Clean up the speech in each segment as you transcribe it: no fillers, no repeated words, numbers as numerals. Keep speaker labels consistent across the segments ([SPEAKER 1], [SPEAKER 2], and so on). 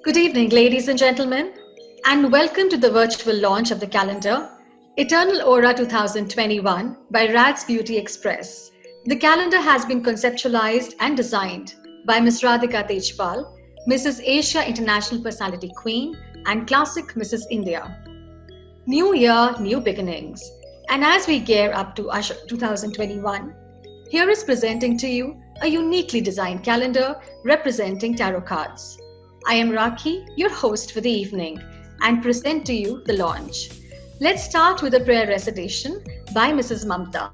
[SPEAKER 1] Good evening, ladies and gentlemen, and welcome to the virtual launch of the calendar Eternal Aura 2021 by Rad's Beauty Express. The calendar has been conceptualized and designed by Ms. Radhika Tejpal, Mrs. Asia International Personality Queen, and Classic Mrs. India. New year, new beginnings. And as we gear up to Usher 2021, here is presenting to you a uniquely designed calendar representing tarot cards. I am Rakhi, your host for the evening, and present to you the launch. Let's start with a prayer recitation by Mrs. Mamta.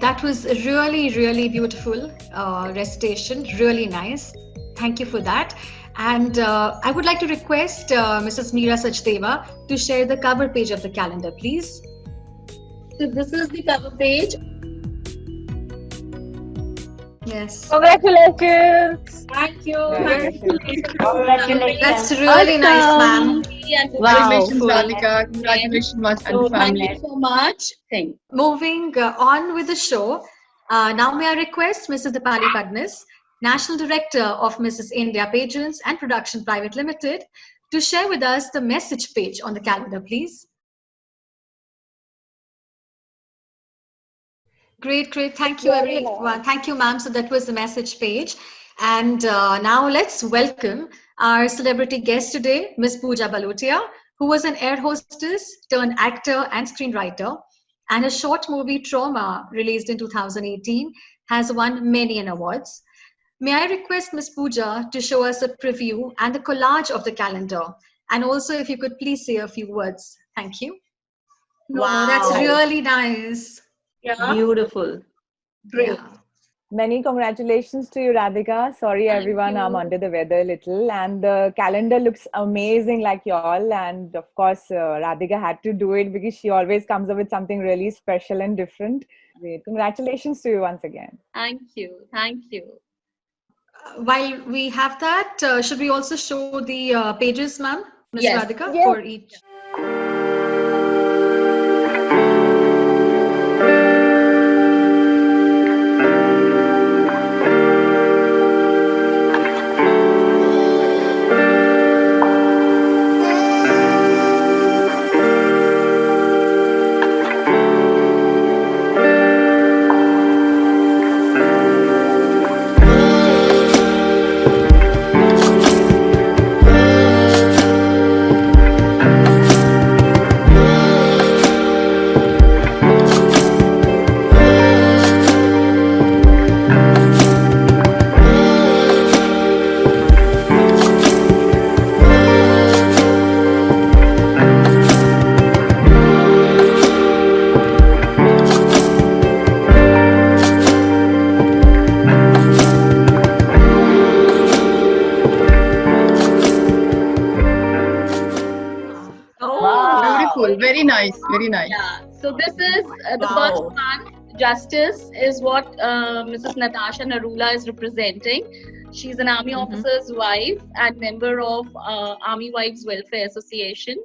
[SPEAKER 1] That was a really beautiful recitation, really nice. Thank you for that. And I would like to request Mrs. Meera Sachdeva to share the cover page of the calendar, please.
[SPEAKER 2] So this is the cover page.
[SPEAKER 1] Yes.
[SPEAKER 3] Congratulations!
[SPEAKER 2] Thank you.
[SPEAKER 3] Congratulations!
[SPEAKER 1] That's really nice, ma'am.
[SPEAKER 4] Congratulations, Radhika. Congratulations, and
[SPEAKER 2] So thank
[SPEAKER 4] family.
[SPEAKER 2] you so much.
[SPEAKER 1] Moving on with the show, now may I request Mrs. Dipali Padnis, National Director of Mrs. India Pageants and Production Private Limited, to share with us the message page on the calendar, please. Great. Thank you, everyone. Thank you, ma'am. So that was the message page. And now let's welcome our celebrity guest today, Miss Pooja Balotia, who was an air hostess turned actor and screenwriter. And her short movie Trauma, released in 2018, has won many an awards. May I request Miss Pooja to show us a preview and the collage of the calendar? And also, if you could please say a few words. Thank you.
[SPEAKER 3] Wow.
[SPEAKER 1] That's really nice.
[SPEAKER 2] Yeah.
[SPEAKER 3] Beautiful.
[SPEAKER 2] Great.
[SPEAKER 1] Yeah.
[SPEAKER 5] Many congratulations to you, Radhika. Sorry,
[SPEAKER 2] Thank
[SPEAKER 5] everyone, I'm
[SPEAKER 2] you.
[SPEAKER 5] under the weather a little. And the calendar looks amazing, like y'all. And of course, Radhika had to do it because she always comes up with something really special and different. Great. Congratulations to you once again.
[SPEAKER 2] Thank you.
[SPEAKER 1] While we have that, should we also show the pages, ma'am, Ms.
[SPEAKER 2] Yes.
[SPEAKER 1] Radhika,
[SPEAKER 5] Yes.
[SPEAKER 1] for each?
[SPEAKER 2] Oh,
[SPEAKER 3] Wow.
[SPEAKER 4] Beautiful. Very nice. Very nice.
[SPEAKER 2] yeah. So this is the
[SPEAKER 3] Wow.
[SPEAKER 2] first one. Justice is what Mrs. Natasha Narula is representing. She's an army officer's wife and member of Army Wives Welfare Association.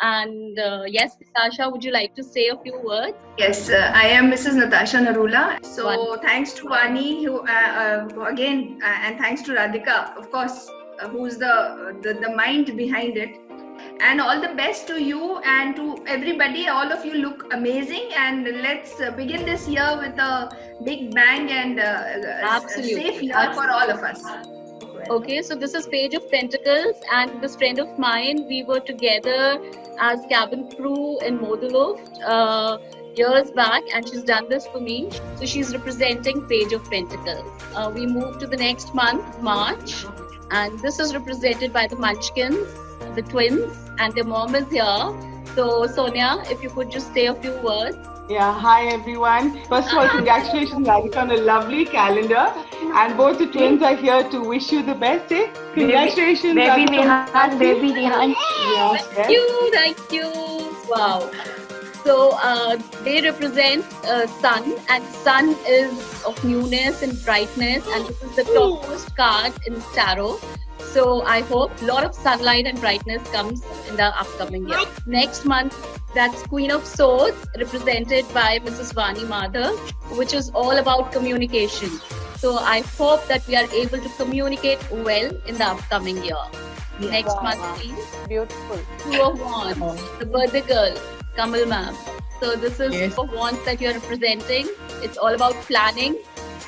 [SPEAKER 2] And yes, Natasha, would you like to say a few words?
[SPEAKER 6] Yes, I am Mrs. Natasha Narula. So
[SPEAKER 2] Wonderful.
[SPEAKER 6] thanks to Vani, who again, and thanks to Radhika, of course, who's the mind behind it. And all the best to you and to everybody. All of you look amazing, and let's begin this year with a big bang and a
[SPEAKER 2] Absolutely.
[SPEAKER 6] safe year for all of us.
[SPEAKER 2] Okay, so this is Page of Pentacles, and this friend of mine, we were together as cabin crew in Moduloft years back, and she's done this for me. So she's representing Page of Pentacles. We move to the next month, March, and this is represented by the Munchkins, the twins, and their mom is here. So Sonia, if you could just say a few words.
[SPEAKER 7] Yeah, hi everyone. First of all, congratulations, Radhika, on a lovely calendar. And both the twins are here to wish you the best. Eh? Congratulations,
[SPEAKER 3] Baby
[SPEAKER 7] Radhika.
[SPEAKER 3] Rehan, baby Rehan.
[SPEAKER 7] Yes, yes.
[SPEAKER 2] Thank you. Wow. So they represent sun, and sun is of newness and brightness, and this is the topmost card in tarot. So I hope a lot of sunlight and brightness comes in the upcoming year. Next month, that's Queen of Swords, represented by Mrs. Vani Madhav, which is all about communication. So I hope that we are able to communicate well in the upcoming year. Next month, please.
[SPEAKER 5] Beautiful.
[SPEAKER 2] Two of Wands, the birthday girl, Kamal ma'am. So this is
[SPEAKER 4] Yes.
[SPEAKER 2] Two of Wands that you are representing. It's all about planning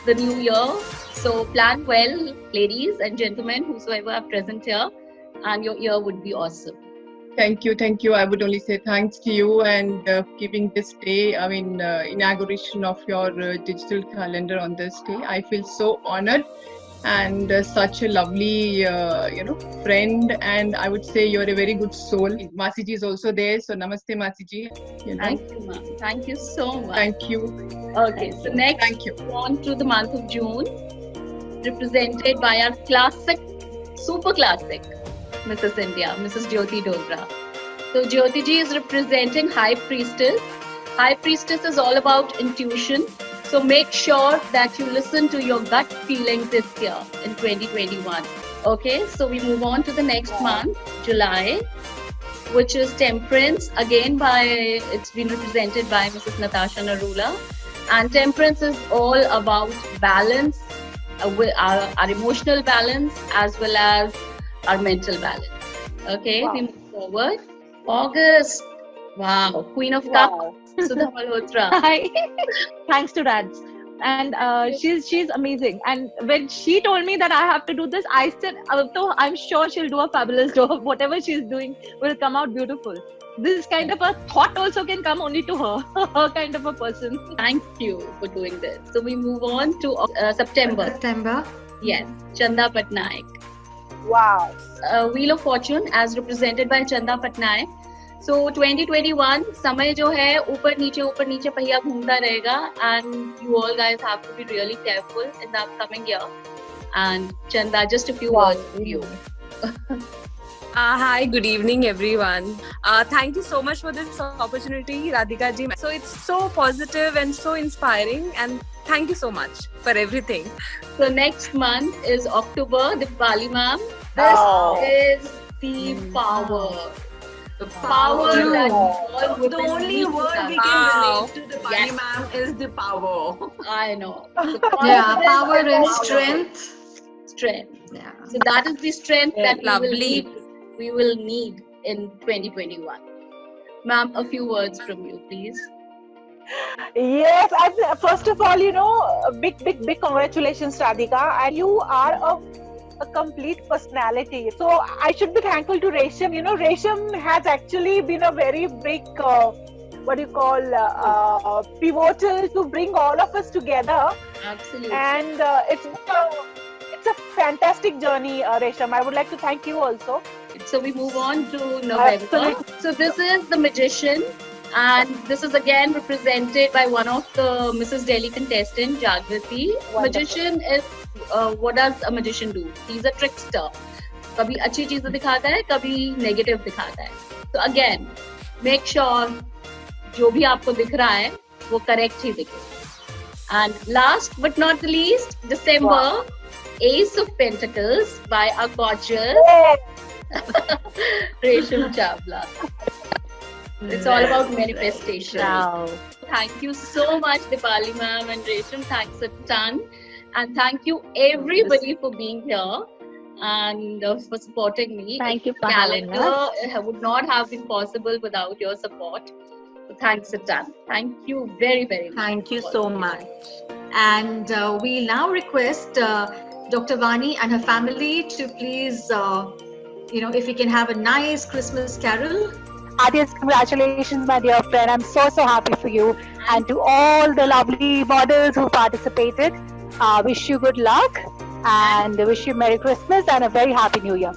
[SPEAKER 2] the new year. So plan well, ladies and gentlemen, whosoever are present here, and your year would be awesome.
[SPEAKER 4] Thank you, thank you. I would only say thanks to you and giving this day, inauguration of your digital calendar on this day. I feel so honored and such a lovely, friend. And I would say you're a very good soul. Masi ji is also there, so namaste, Masi ji.
[SPEAKER 2] Thank you, ma'am. Thank you so much.
[SPEAKER 4] Thank you.
[SPEAKER 2] Okay, so next,
[SPEAKER 4] Thank you.
[SPEAKER 2] on to the month of June, represented by our classic, super classic, Mrs. India, Mrs. Jyoti Dogra. So Jyoti ji is representing High Priestess. High Priestess is all about intuition. So make sure that you listen to your gut feeling this year in 2021. Okay, so we move on to the next month, July, which is Temperance. Again, it's been represented by Mrs. Natasha Narula. And Temperance is all about balance, our emotional balance as well as our mental balance. Okay, we move forward. August. Wow, Queen of Cups, Sudha Malhotra.
[SPEAKER 3] Hi. Thanks to Rads. And she's amazing. And when she told me that I have to do this, I said, "So I'm sure she'll do a fabulous job. Whatever she's doing will come out beautiful." This kind of a thought also can come only to her, her kind of a person.
[SPEAKER 2] Thank you for doing this. So we move on to September.
[SPEAKER 1] September.
[SPEAKER 2] Yes, Chanda Patnaik.
[SPEAKER 5] Wow.
[SPEAKER 2] Wheel of Fortune as represented by Chanda Patnaik. So 2021 समय जो है ऊपर नीचे पहिया घूमता रहेगा, and you all guys have to be really careful in the upcoming year. And Chanda, just a few words for you.
[SPEAKER 8] Hi, good evening, everyone. Thank you so much for this opportunity, Radhika ji. So it's so positive and so inspiring, and thank you so much for everything.
[SPEAKER 2] So next month is October, Diwali ma'am. This is the power. The power that all women
[SPEAKER 9] The only
[SPEAKER 2] need to
[SPEAKER 9] word we
[SPEAKER 2] have.
[SPEAKER 9] can relate to the Pani
[SPEAKER 2] Yes.
[SPEAKER 9] ma'am is the power.
[SPEAKER 2] I know.
[SPEAKER 1] Yeah, power and strength.
[SPEAKER 2] Strength.
[SPEAKER 1] Yeah.
[SPEAKER 2] So that is the strength that
[SPEAKER 8] Lovely.
[SPEAKER 2] we will need in 2021. Ma'am, a few words from you, please.
[SPEAKER 3] Yes, and first of all, big congratulations, Radhika. And you are a complete personality. So I should be thankful to Resham. Resham has actually been a very big, pivotal to bring all of us together.
[SPEAKER 2] Absolutely.
[SPEAKER 3] And it's a fantastic journey, Resham. I would like to thank you also.
[SPEAKER 2] So we move on to November.
[SPEAKER 3] Absolutely.
[SPEAKER 2] So this is the Magician, and this is again represented by one of the Mrs. Delhi contestant, Jagrati.
[SPEAKER 3] Wonderful.
[SPEAKER 2] Magician is what does a magician do? He's a trickster. कभी अच्छी चीजें दिखाता है, कभी negative दिखाता है. So again, make sure जो भी आपको दिख रहा है वो करेक्ट ही दिखे. And last but not the least, December, Ace of Pentacles by our gorgeous Resham Chawla. It's all about manifestation.
[SPEAKER 3] Wow.
[SPEAKER 2] Thank you so much, Dipali ma'am and Resham. Thanks a ton. And thank you everybody for being here and for supporting me.
[SPEAKER 3] Thank you for having us.
[SPEAKER 2] Calendar would not have been possible without your support. So thanks a ton. Thank you very, very much.
[SPEAKER 9] Thank you so much.
[SPEAKER 1] And we now request Dr. Vani and her family to please, if we can have a nice Christmas carol.
[SPEAKER 10] Adios, congratulations, my dear friend. I'm so happy for you. And to all the lovely models who participated, wish you good luck and wish you Merry Christmas and a very Happy New Year.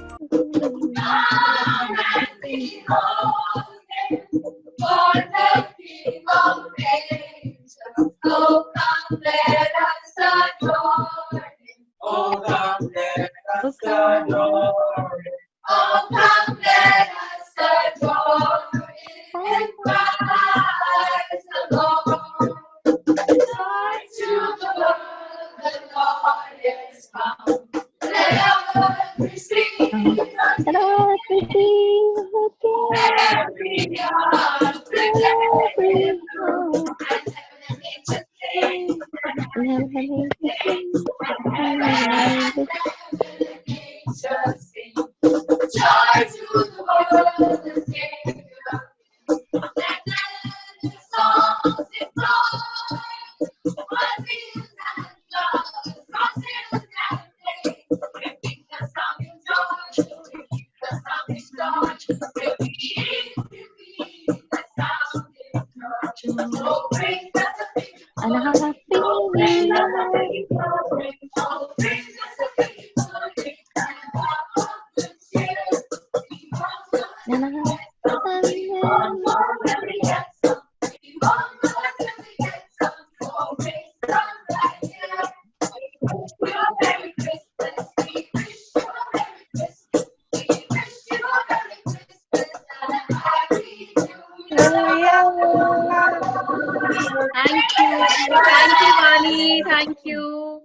[SPEAKER 2] Thank you, Vani. Thank you.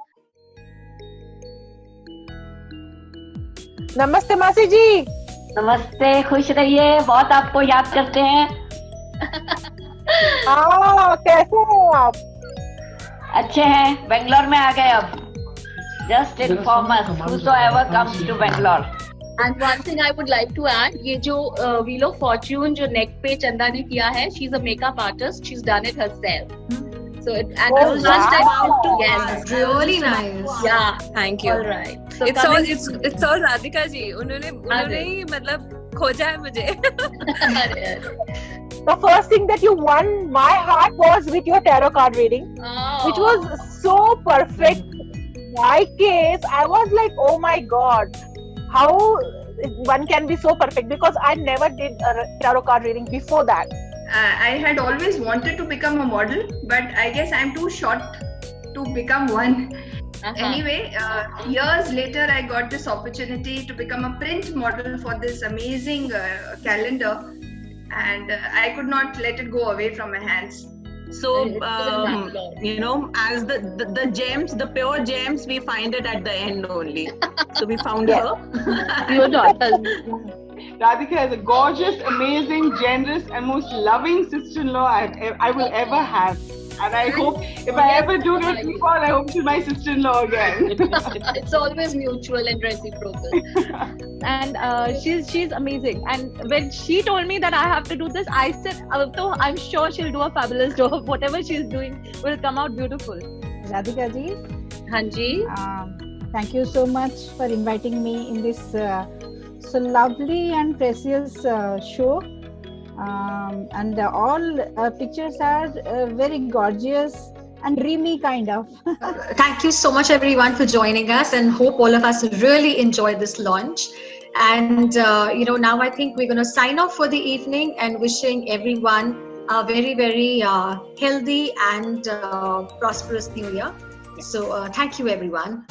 [SPEAKER 10] नमस्ते मासी जी।
[SPEAKER 11] नमस्ते, खुश रहिए, बहुत आपको याद करते हैं।
[SPEAKER 10] कैसे हैं आप?
[SPEAKER 11] अच्छे हैं, बेंगलोर में आ गए अब। Just inform us, whosoever comes to Bangalore.
[SPEAKER 2] And one thing I would like to add, ये जो Wheel of Fortune जो neck पे चंदा ने किया है, she's a makeup artist, she's done it herself. So it was just about to
[SPEAKER 1] Yes, really nice.
[SPEAKER 2] Yeah,
[SPEAKER 8] Thank you.
[SPEAKER 2] all right. So
[SPEAKER 8] It's all Radhika ji. उन्होंने ही मतलब खोजा है मुझे.
[SPEAKER 10] The first thing that you won my heart was with your tarot card reading, which was so perfect. My case, I was like, oh my god, how one can be so perfect, because I never did a tarot card reading before that.
[SPEAKER 6] I had always wanted to become a model, but I guess I'm too short to become one. Anyway, years later, I got this opportunity to become a print model for this amazing calendar, and I could not let it go away from my hands.
[SPEAKER 9] So, as the gems, the pure gems, we find it at the end only. So we found her.
[SPEAKER 3] Your daughter.
[SPEAKER 7] Radhika is a gorgeous, amazing, generous, and most loving sister-in-law I will ever have. And I hope, if I ever do get people, I hope she's my sister-in-law again.
[SPEAKER 2] It's always mutual and reciprocal.
[SPEAKER 3] And she's amazing. And when she told me that I have to do this, I said, I'm sure she'll do a fabulous job. Whatever she's doing will come out beautiful.
[SPEAKER 12] Radhika ji,
[SPEAKER 2] Hanji,
[SPEAKER 12] thank you so much for inviting me in this so lovely and precious show. And all pictures are very gorgeous and dreamy kind of.
[SPEAKER 1] Thank you so much everyone for joining us, and hope all of us really enjoyed this launch. And now I think we're going to sign off for the evening, and wishing everyone a very, very healthy and prosperous new year. So thank you everyone.